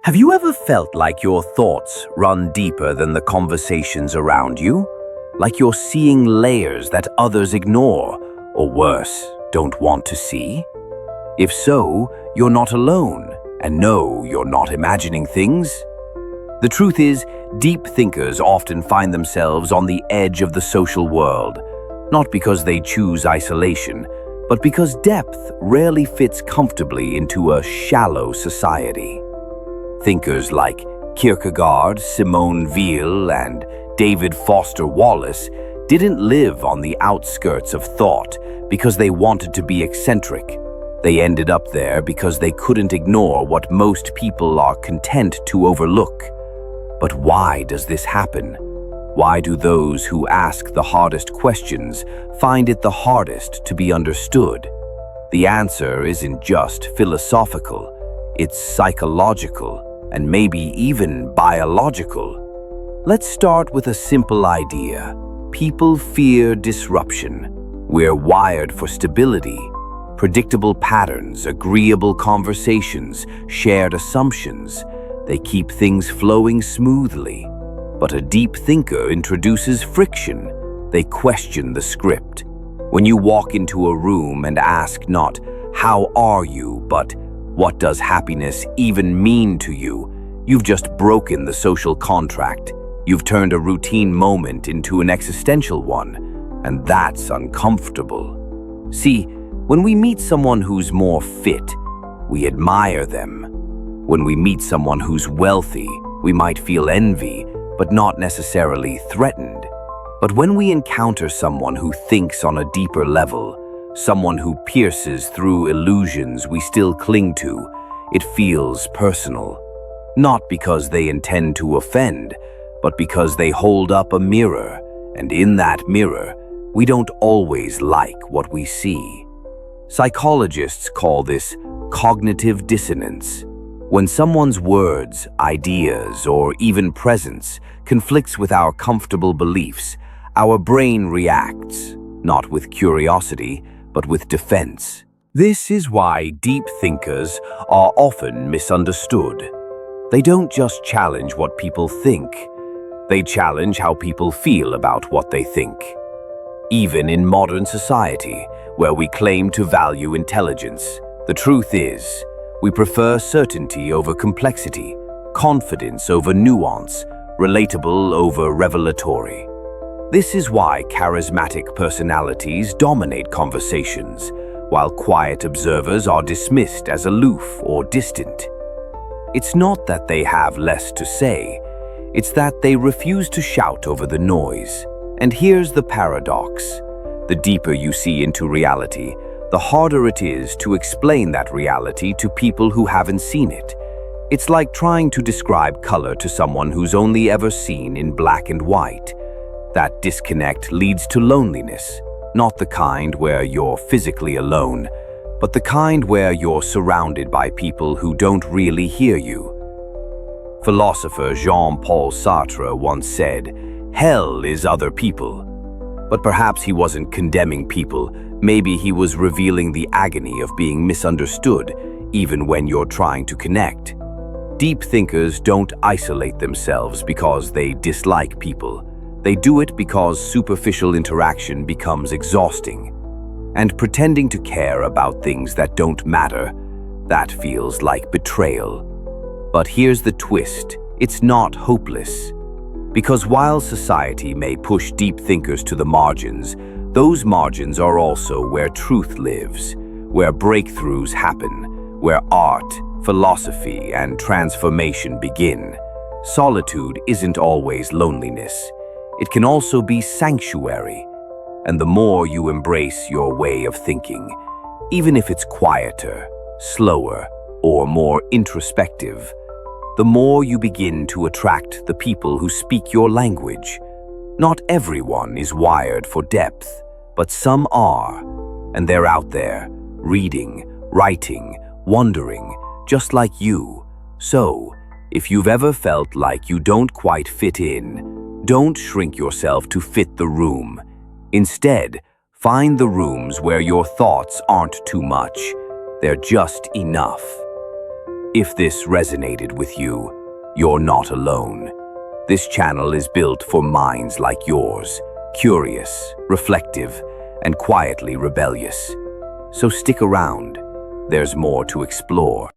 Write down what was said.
Have you ever felt like your thoughts run deeper than the conversations around you? Like you're seeing layers that others ignore, or worse, don't want to see? If so, you're not alone, and no, you're not imagining things. The truth is, deep thinkers often find themselves on the edge of the social world, not because they choose isolation, but because depth rarely fits comfortably into a shallow society. Thinkers like Kierkegaard, Simone Weil, and David Foster Wallace didn't live on the outskirts of thought because they wanted to be eccentric. They ended up there because they couldn't ignore what most people are content to overlook. But why does this happen? Why do those who ask the hardest questions find it the hardest to be understood? The answer isn't just philosophical, it's psychological, and maybe even biological. Let's start with a simple idea. People fear disruption. We're wired for stability, predictable patterns, agreeable conversations, shared assumptions. They keep things flowing smoothly. But a deep thinker introduces friction. They question the script. When you walk into a room and ask not, "How are you?" but "What does happiness even mean to you?" you've just broken the social contract. You've turned a routine moment into an existential one, and that's uncomfortable. See, when we meet someone who's more fit, we admire them. When we meet someone who's wealthy, we might feel envy, but not necessarily threatened. But when we encounter someone who thinks on a deeper level, someone who pierces through illusions we still cling to, it feels personal. Not because they intend to offend, but because they hold up a mirror, and in that mirror, we don't always like what we see. Psychologists call this cognitive dissonance. When someone's words, ideas, or even presence conflicts with our comfortable beliefs, our brain reacts, not with curiosity, but with defense. This is why deep thinkers are often misunderstood. They don't just challenge what people think, they challenge how people feel about what they think. Even in modern society, where we claim to value intelligence, the truth is, we prefer certainty over complexity, confidence over nuance, relatable over revelatory. This is why charismatic personalities dominate conversations, while quiet observers are dismissed as aloof or distant. It's not that they have less to say, it's that they refuse to shout over the noise. And here's the paradox. The deeper you see into reality, the harder it is to explain that reality to people who haven't seen it. It's like trying to describe color to someone who's only ever seen in black and white. That disconnect leads to loneliness, not the kind where you're physically alone, but the kind where you're surrounded by people who don't really hear you. Philosopher Jean-Paul Sartre once said, "Hell is other people." But perhaps he wasn't condemning people, maybe he was revealing the agony of being misunderstood, even when you're trying to connect. Deep thinkers don't isolate themselves because they dislike people. They do it because superficial interaction becomes exhausting. And pretending to care about things that don't matter, that feels like betrayal. But here's the twist, it's not hopeless. Because while society may push deep thinkers to the margins, those margins are also where truth lives, where breakthroughs happen, where art, philosophy, and transformation begin. Solitude isn't always loneliness. It can also be sanctuary. And the more you embrace your way of thinking, even if it's quieter, slower, or more introspective, the more you begin to attract the people who speak your language. Not everyone is wired for depth, but some are, and they're out there, reading, writing, wondering, just like you. So, if you've ever felt like you don't quite fit in, don't shrink yourself to fit the room. Instead, find the rooms where your thoughts aren't too much, they're just enough. If this resonated with you, you're not alone. This channel is built for minds like yours, curious, reflective, and quietly rebellious. So stick around. There's more to explore.